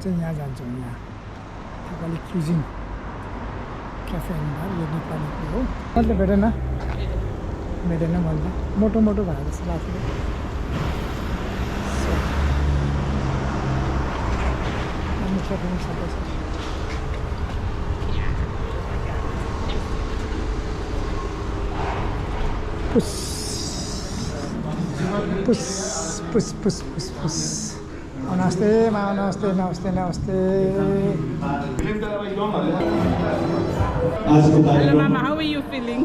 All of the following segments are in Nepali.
चाहिँ यहाँ जान्छौँ यहाँ नेपाली क्युजिन क्याफे एन्ड बार यो नेपालीको हो मैले भेटेन मैले मोटो मोटो भएको जस्तो लाग्छ पुस पुस पुस पुस पुस पुस नमस्ते नमस्ते नमस्ते नमस्ते Hello Mama, how are you feeling?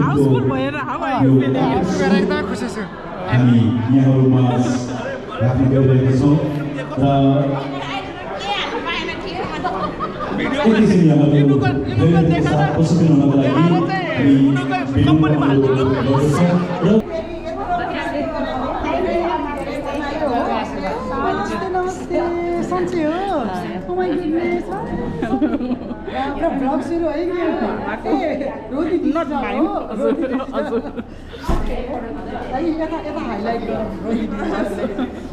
Houseful भएर how are you feeling? एकदमै खुसी छु हामी यहाँहरुमा राख्न गइरहेका छौं र Not mine.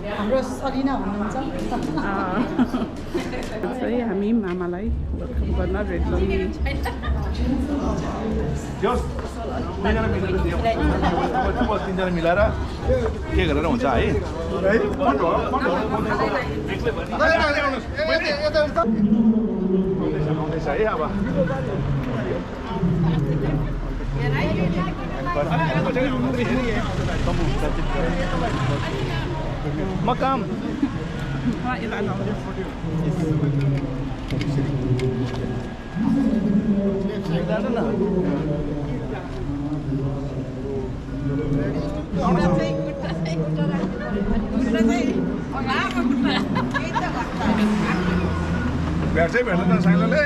हाम्रो सलिना हुनुहुन्छ चाहिँ हामी मामालाई वेलकम गर्न रेडी तिनजना मिलाएर के गरेर हुन्छ है अब मकाम भेट्छ भेट्दैन साइलोले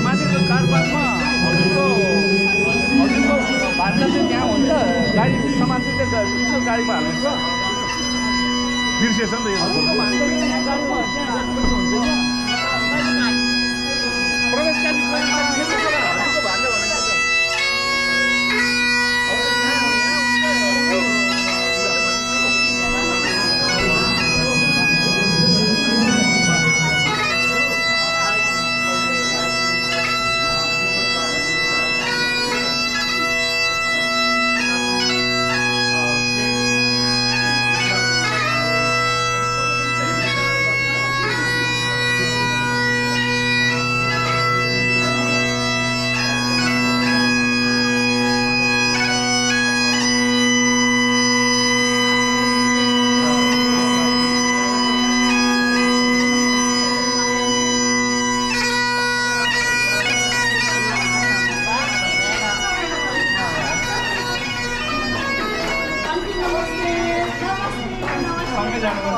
माथिको कारबारमा हजुरको भान्डा चाहिँ त्यहाँ हुन्छ गाडी सामान चाहिँ त्यो गाडीमा हाल्नुहुन्छ बिर्सेछ नि त यो प्रवेशकारी भान्डा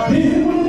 Terima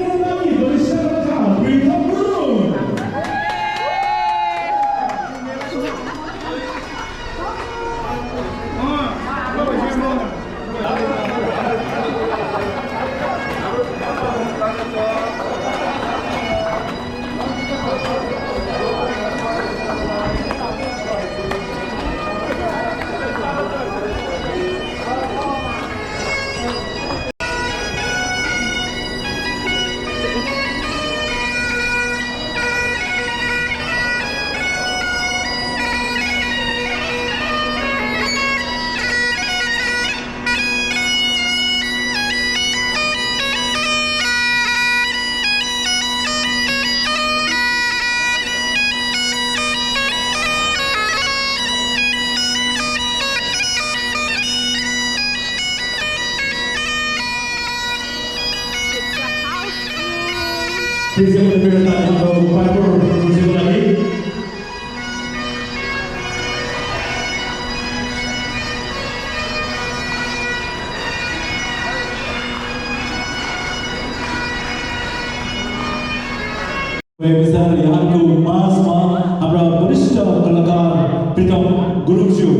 besar यहाँको माझमा हाम्रा वरिष्ठ कलाकार प्रितम गुरुङज्यू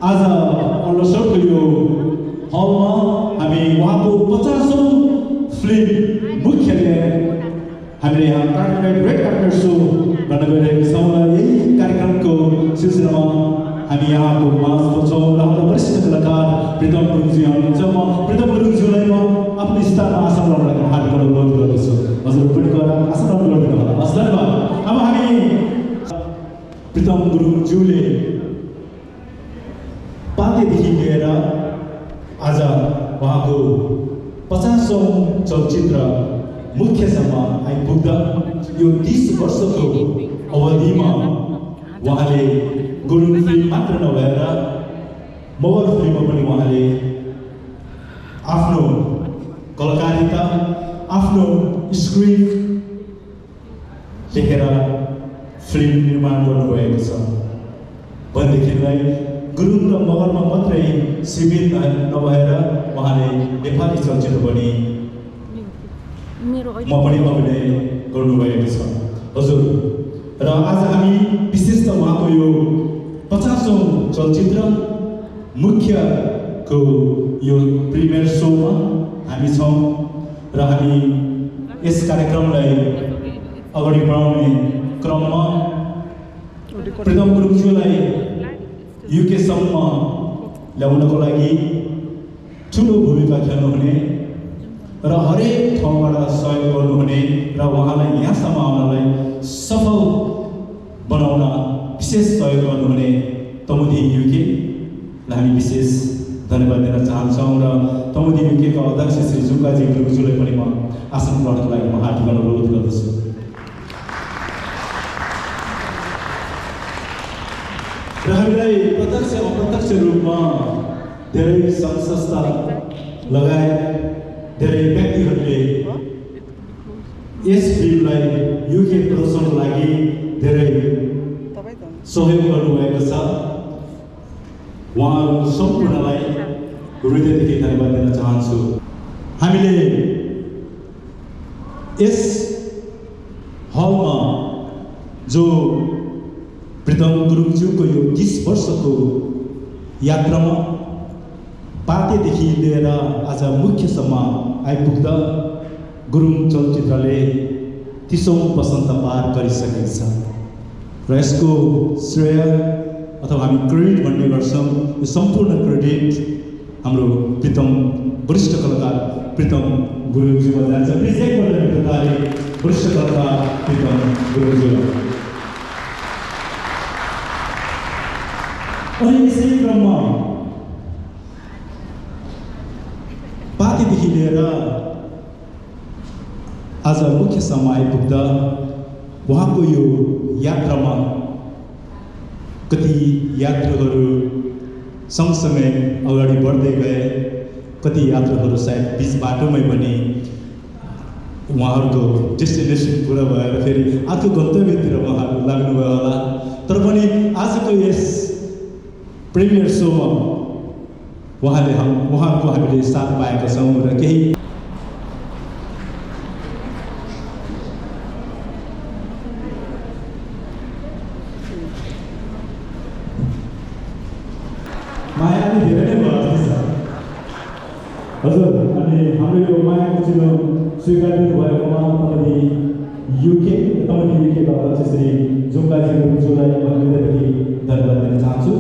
आज अल्लोसरको यो हलमा हामी उहाँको 50औं फिल्म मुख्यले हामीले यहाँ रेड कार्पेट शो गर्न गइरहेका छौँ र यही कार्यक्रमको सिलसिलामा हामी यहाँको माझमा छौँ र हाम्रो वरिष्ठ कलाकार प्रितम गुरुङजी हुनुहुन्छ। म प्रितम गुरुङज्यूलाई म आफ्नो स्थानमा आसन लगाएर हातको अनुरोध गर्दछु। हजुर पनि गएर आसन अनुरोध गर्नु होला। हस् धन्यवाद। अब हामी प्रितम गुरुङज्यूले पातेदेखि लिएर आज उहाँको 50औं चलचित्र मुख्यसम्म आइपुग्दा यो 30 वर्षको अवधिमा उहाँले गुरुङ फिल्म मात्र नभएर मोबाइल फिल्ममा पनि उहाँले आफ्नो कलाकारिता आफ्नो स्क्रिप्ट लेखेर फिल्म निर्माण गर्नुभएको छ। भनेदेखिलाई गुरुङ र मगरमा मात्रै सीमित नभएर उहाँले नेपाली चलचित्र पनि म पनि अभिनय गर्नुभएको छ। हजुर र आज हामी विशेष त उहाँको यो 50औं चलचित्र मुख्यको यो प्रिमियर शोमा हामी छौँ र हामी यस कार्यक्रमलाई अगाडि बढाउने क्रममा प्रितम गुरुङज्यूलाई युकेसम्म ल्याउनको लागि ठुलो भूमिका खेल्नुहुने र हरेक ठाउँबाट सहयोग गर्नुहुने र उहाँलाई यहाँसम्म आउनलाई सफल बनाउन विशेष सहयोग गर्नुहुने तमुदी युकेलाई हामी विशेष धन्यवाद दिन चाहन्छौँ र तमुदी युकेका अध्यक्ष श्री जुकाजी गुरुङज्यूलाई पनि म आसन ग्रहणको लागि म हार्दिक अनुरोध गर्दछु। र हामीलाई प्रत्यक्ष अप्रत्यक्ष रूपमा धेरै सङ्घ संस्था लगायत धेरै व्यक्तिहरूले यस फिल्मलाई युके प्रदर्शनको लागि धेरै सहयोग गर्नुभएको छ। उहाँहरू सम्पूर्णलाई हृदयदेखि धन्यवाद दिन चाहन्छु। हामीले यस हलमा जो प्रितम गुरुङज्यूको यो 30 वर्षको यात्रामा पातेदेखि लिएर आज मुख्यसम्म आइपुग्दा गुरुङ चलचित्रले 30औं वसन्त पार गरिसकेको छ र यसको श्रेय अथवा हामी क्रेडिट भन्ने गर्छौँ। यो सम्पूर्ण क्रेडिट हाम्रो प्रितम वरिष्ठ कलाकार प्रितम गुरुङज्यूमा जान्छ। प्लिज एकपल्ट मित्रताले वरिष्ठ कलाकार प्रितम गुरुङज्यूलाई। अनि यसै क्रममा पातेदेखि लिएर आज मुख्यसम्म आइपुग्दा उहाँको यो यात्रामा कति यात्रुहरू सँगसँगै अगाडि बढ्दै गए, कति यात्रुहरू सायद बिच बाटोमै पनि उहाँहरूको डेस्टिनेसन पुरा भएर फेरि अर्को गन्तव्यतिर उहाँहरू लाग्नुभयो होला। तर पनि आजको यस प्रिमियर शोमा उहाँहरूको हामीले साथ पाएका छौँ र केही माया पनि धेरै नै भयो जस्तो छ। हजुर अनि हाम्रो यो मायाको चिनो स्वीकार दिनुभएकोमा तमदी युकेका अध्यक्ष श्री जुकाजी गुरुङज्यूलाई म हृदयदेखि धन्यवाद दिन चाहन्छु।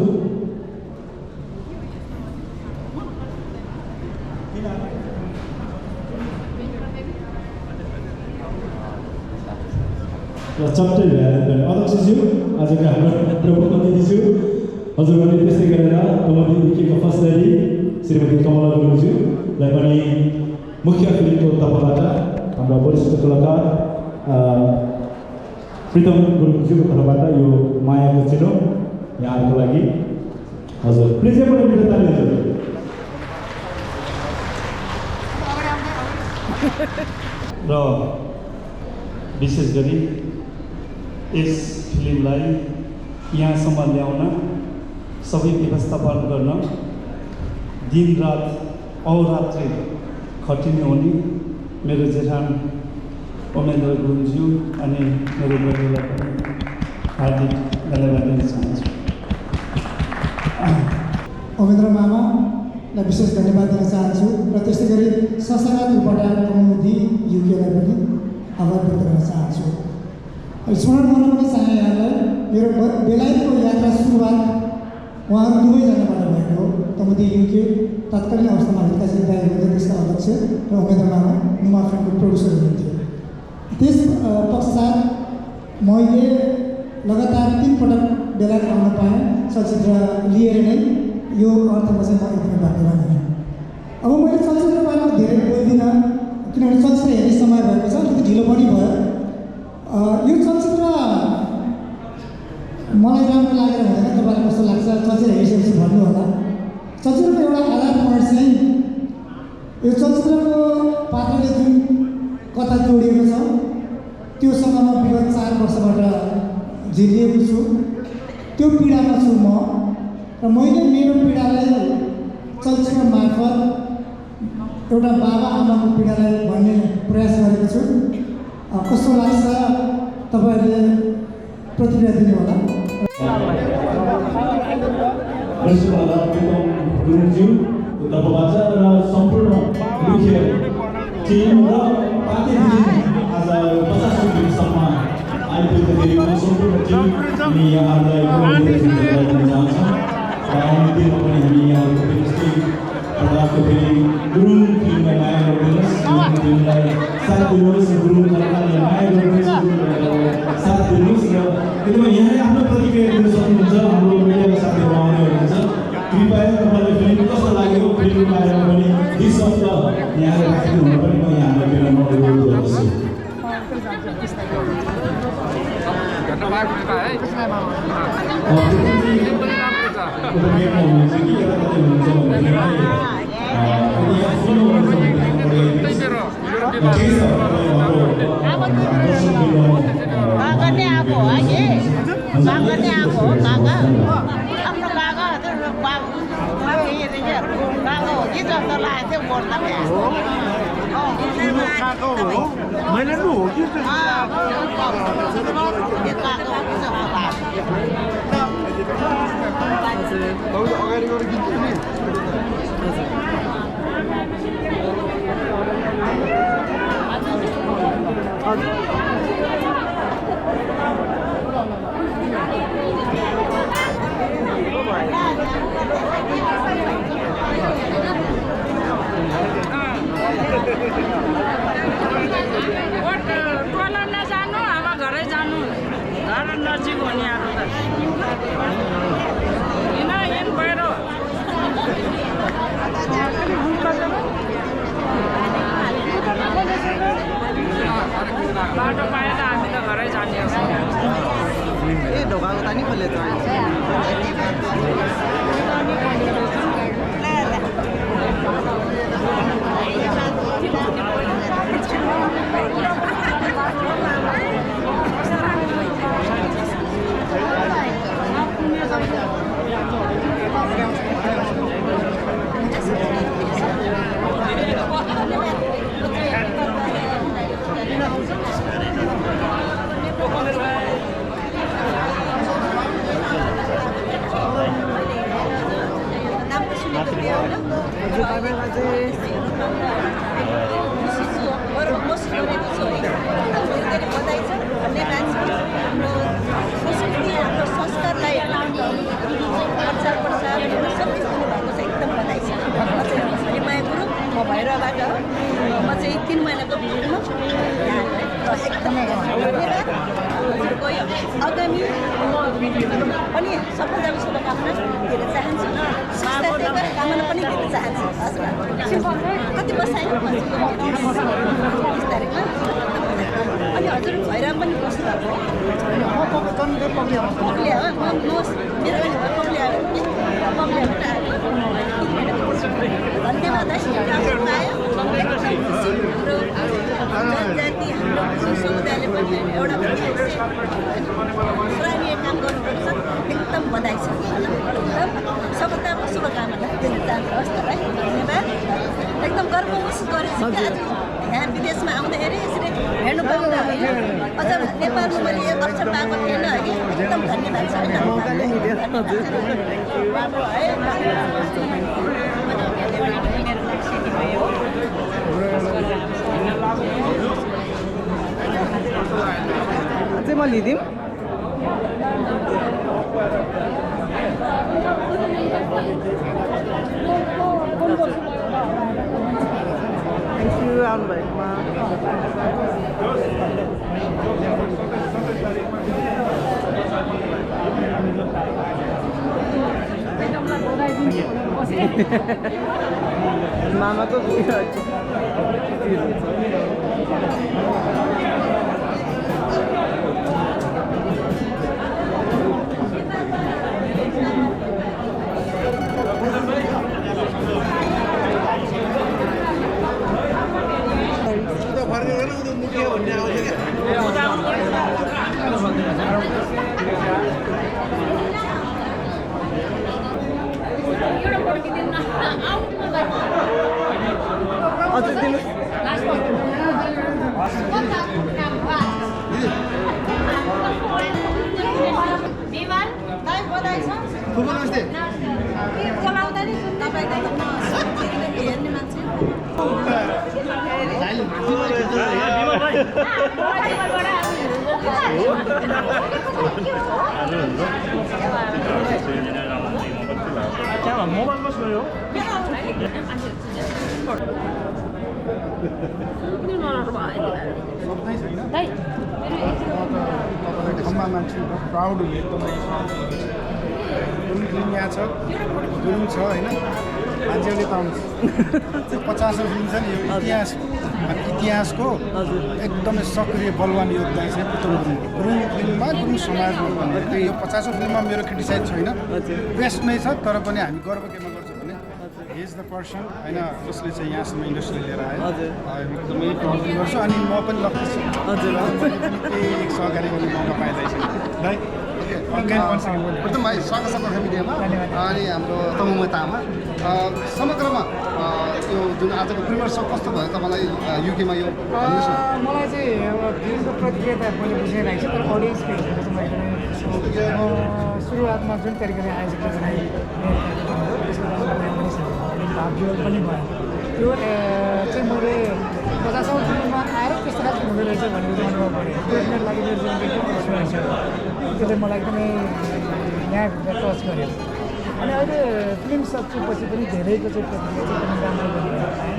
र चट्टै भएर अध्यक्षज्यू आजका हाम्रो प्रमुख अतिथिज्यू हजुरहरूले त्यस्तै गरेर तमदी युकेका फर्स्ट लेडी श्रीमती कमला गुरुङज्यूलाई पनि मुख्य फिल्मको तर्फबाट हाम्रा वरिष्ठ कलाकार प्रितम गुरुङज्यूको तर्फबाट यो मायाको चिनो यहाँहरूको लागि। हजुर प्लिज एकपल्ट मित्रताले हजुर। र विशेष गरी यस फिल्मलाई यहाँसम्म ल्याउन सबै व्यवस्थापन गर्न दिनरात अहोरात्रि खटिनु हुने मेरो जेठान उमेन्द्र गुरुङज्यू अनि मेरो बहिनीलाई पनि हार्दिक धन्यवाद दिन चाहन्छु। अमेन्द्र मामालाई विशेष धन्यवाद दिन चाहन्छु र त्यस्तै गरी ससना त्रिपटा कौमुदी युकेलाई पनि आभार व्यक्त गर्न चाहन्छु। स्मरण गर्न पनि चाहे यहाँलाई मेरो बेलायतको यात्रा सुरुवात उहाँहरू दुवैजनाबाट भएको हो। कौमुदी युके तत्कालीन अवस्थामा हितकाजी दाइ हुनुहुन्थ्यो, त्यसका अध्यक्ष र अमेन्द्र मामा नुमा फिल्मको प्रोड्युसर हुनुहुन्थ्यो। त्यस पश्चात मैले लगातार 3 पटक बेलायत आउन पाएँ चलचित्र लिएर नै। यो अर्थमा चाहिँ म एकदमै भाग्यवान हुँ। अब मैले चलचित्रको बारेमा धेरै बोल्दिनँ किनभने चलचित्र हेर्ने समय भएको छ, अलिकति ढिलो पनि भयो। यो चलचित्र मलाई राम्रो लागेर हुँदैन, तपाईँलाई कस्तो लाग्छ चलचित्र हेरिसकेपछि भन्नु होला। चलचित्रको एउटा आधार पोइन्ट चाहिँ यो चलचित्रको पात्रले जुन कथा जोडिएको छ त्योसँग म विगत 4 वर्षबाट झेलिएको छु। त्यो पीडामा छु म र मैले मेरो पीडालाई चलचित्र मार्फत एउटा बाबा आमाको पीडालाई भन्ने प्रयास गरेको छु। कस्तो लाग्छ तपाईँहरूले प्रतिक्रिया दिनु होला। गुरुज्यू तर्फबाट र सम्पूर्ण मुख्य टिम र आज 50 दिनसम्म आइपुग्दाखेरि सम्पूर्ण टिम हामी यहाँहरूलाई दिन चाहन्छौँ र आउने दिनमा पनि हामी यहाँहरूको त्यस्तै प्रकारको फेरि गुरुङ टिमलाई माया गरिदिनुहोस्, गुरुङ टिमलाई साथ दिनुहोस्, गुरुङ कलाकारलाई माया गरिदिनुहोस्, साथ दिनुहोस्। र एकदमै यहाँले आफ्नो प्रतिक्रिया दिन सक्नुहुन्छ। हाम्रो मिडियाका साथीहरू आउने हुनुहुन्छ, कृपया तपाईँलाई फिल्म कस्तो लाग्यो फिल्मको बारेमा पनि 2 शब्द यहाँले राखिदिनु हुन पनि म यहाँलाई बेलामा अनुरोध गर्दछु। मैले लु हो कि अगाडि गएर गीत नि टोलमा जानु अब घरै जानु घर नजिक हो नि अब हिँड पहिरो बाटो पाएन हामी त घरै जाने ए ढोकाको त नि खोले त भैरवबाट हो। म चाहिँ 3 महिनाको भिडियोमा एकदमै धन्यवाद। हजुरको यो आगामी पनि सफलताको शुभकामना दिन चाहन्छु, सुस्वास्थ्यको कामना पनि दिन चाहन्छु। हजुर कति बसाइ 5 तारिकमा अनि हजुर भैरव पनि बस्नुभएको पग्लिया हो। मेरो पनि पग्लिया पग्लियाबाट धन्यवाद पायो। जनजाति हाम्रो समुदायले पनि एउटा सराहनीय काम गर्नुपर्छ। एकदम बधाई छ। सफलताको शुभकामना दिन चाहन्छु। हस् त भाइ, धन्यवाद। एकदम कर्म उस गरेछ कि आज यहाँ विदेशमा आउँदाखेरि यसरी हेर्नु पाउँदा अझ नेपालमा मैले एक अवसर पाएको थिएन है एकदम धन्यवाद छ राम्रो है चाहिँ म लिदिउँ थ्याङ्क यू आउनुभएकोमा मामाको अझै दिनु हेर्ने मान्छे मोबाइलमा छोयो खम्बा मान्छे प्राउड हुने एकदमै फिल्म यहाँ छ गुरुङ छ होइन मान्छेहरूले त आउँछ 50औं फिल्म छ नि यो इतिहास अनि इतिहासको एकदमै सक्रिय बलवान योद्धा चाहिँ पुतुङ गुरुङ फिल्ममा गुरुङ समाजमा भन्ने यो 50औं फिल्ममा मेरो क्रिटिसाइज छैन बेस्ट नै छ तर पनि हामी गर्व केमा गर्छौँ भने हि इज द पर्सन होइन जसले चाहिँ यहाँसम्म इन्डस्ट्री लिएर आयो एकदमै प्राउड गर्छु अनि म पनि लक्ष्य छु केही एक सहकारी गर्ने मौका पाइँदैछ है प्रथम भाइ स्वागत छ गोर्खा मिडियामा अनि हाम्रो तमुमा तामा समग्रमा यो जुन आजको प्रिमियर सो कस्तो भयो तपाईँलाई युकेमा यो मलाई चाहिँ अब फिल्मको प्रतिक्रिया त मैले बुझिरहेको छु तर अडियन्सको हिसाबले चाहिँ मैले सुरुवातमा जुन तरिकाले आयोजकले चाहिँ भाग्य पनि भयो त्यो चाहिँ मैले 50औं फिल्ममा आएर त्यस्तो खालको हुँदो रहेछ भन्ने अनुभव गरेँ त्यो मेरो लागि मेरो जीवनको त्यसले मलाई एकदमै यहाँभित्र टच गर्यो अनि अहिले फिल्म सकिएपछि पनि धेरैको चाहिँ प्रतिक्रिया चाहिँ एकदमै राम्रो गरिरहेको पाएँ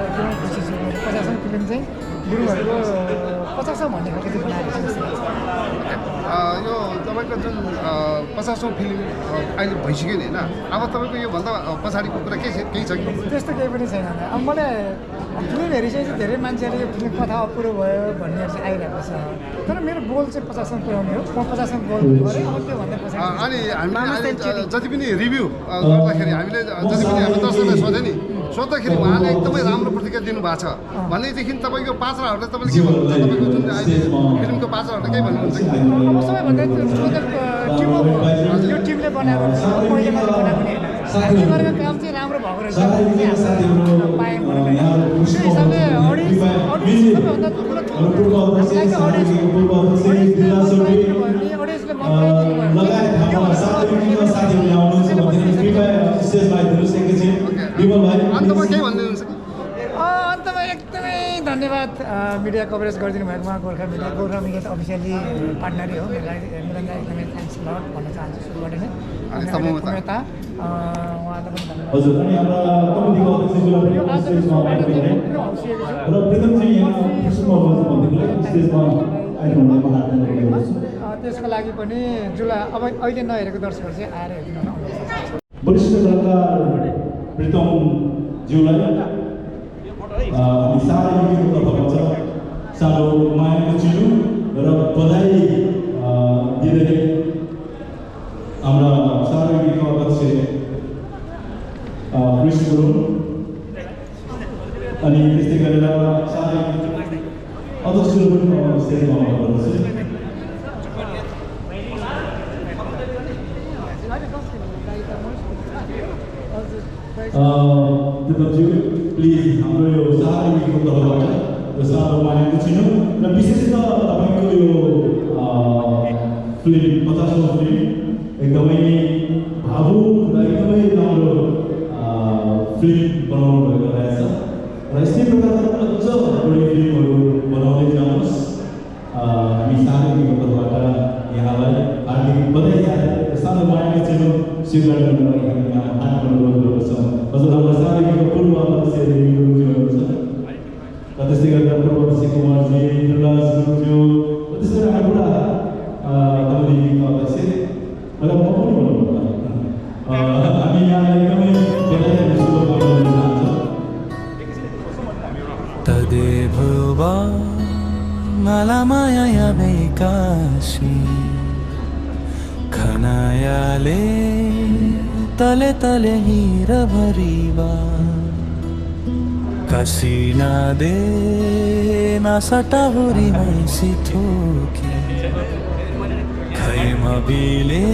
एकदमै खुसी छु 50औं फिल्म चाहिँ गुरुङहरूको 50औं भन्ने खालको चाहिँ बनाएको छु यो तपाईँको जुन 50औं फिल्म अहिले भइसक्यो नि होइन अब तपाईँको योभन्दा पछाडिको कुरा केही छ कि त्यस्तो केही पनि छैन अब मलाई फिल्म हेरिसकेपछि धेरै मान्छेहरूले यो फिल्म कथा अपुरो भयो भन्नेहरू चाहिँ आइरहेको छ तर मेरो गोल चाहिँ 50औं पुर्याउने हो म 50औं गोल गरेँ अब त्योभन्दा पछाडि अनि हामीले जति पनि रिभ्यू गर्दाखेरि हामीले जति पनि हामी दर्शकलाई सोध्यो नि सोद्धाखेरि उहाँले एकदमै राम्रो प्रतिक्रिया दिनुभएको छ भनेदेखि तपाईँको पात्रहरूलाई तपाईँले के भन्नुहुन्छ तपाईँको जुन अहिले फिल्मको पात्रहरूलाई के भन्नुहुन्छ अब सबैभन्दा यो टिमले बनाएको पहिले मात्रै बनाएको नि हामीले गरेको काम चाहिँ राम्रो भएको रहेछ पाएँ भनौँ होइन त्यो हिसाबले अडियन्स सबैभन्दा ठुलो अडियन्सले मन अन्तमा के भनिदिनुहुन्छ अन्तमा एकदमै धन्यवाद मिडिया कभरेज गरिदिनु भएकोमा गोर्खा मिडिया अफिसियली पार्टनरै हो मिलन दाइ एकदमै थ्याङ्क्स लट भन्न चाहन्छु सुरुबाट नै उहाँलाई पनि धन्यवाद त्यसको लागि पनि जुलाई अब अहिले नहेरेको दर्शकहरू चाहिँ आएर हेरिदिनु वरिष्ठ कलाकार प्रितम ज्यूलाई साह्रै तर्फबाट सानो मायाको चिलो र बधाई दिँदै हाम्रा सार्वजनिक अध्यक्ष कृष्ण गुरुङ अनि त्यस्तै गरेर सार्वजनिक अध्यक्षहरू पनि सेवा गर्दछु प्रितमज्यू प्लिज हाम्रो यो सार्वजनिकको तर्फबाट यो सानो मानेको छिनु र विशेष त तपाईँको यो फिल्म 50औं फिल्म एकदमै भावुक र एकदमै राम्रो फिल्म बनाउनु भएको रहेछ र यस्तै प्रकारका अझ बढी फिल्महरू बनाउँदै जानुहोस्। हामी सार्वजनिकको तर्फबाट यहाँलाई हार्दिक बधाई सानो मानेको छिनु स्वीकार गर्नुलाई हामी यहाँ हात अनुरोध गर्दछौँ। हजुर हाम्रो सार्वजनिकको पूर्व अध्यक्ष गुरुज्यूहरू छ र त्यसै गर्दा पूर्व अध्यक्ष कुमारजी दुर्गाज गुरुज्यू त्यसै गरी हाम्रो पुरा कमिटीको अध्यक्ष र म पनि भन्नु हामी यहाँलाई एकदमै धेरै शुभकामना दिन चाहन्छौँ। तदेव वा माया बेकाशी खनायाले तले तले हिर भरिवा कसिना दे ना सटा हुरी मैसी थोकी खैमा बिले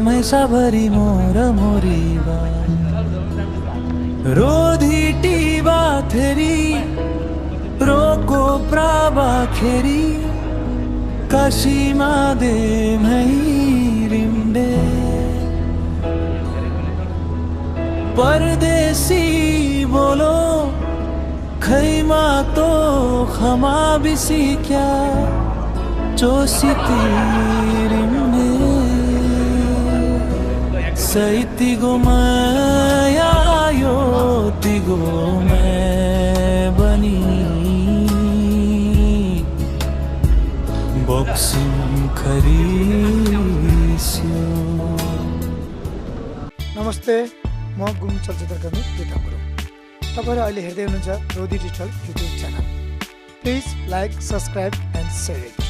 मैसा भरी मोर मोरीवा रोधी टीबा थेरी रोको प्राबा खेरी काशीमा दे रिंडे परदेसी बोलो खैमा तो खमा बिसी क्या चोसी रिंडे सैती गो माया यो तिगो मैं बनी बक्सिङ खरिस्यो। नमस्ते, म गुम चलचित्रकर्मी प्रितम गुरुङ। तपाईँहरू अहिले हेर्दै हुनुहुन्छ Rodi digital YouTube channel. Please like, subscribe and share it.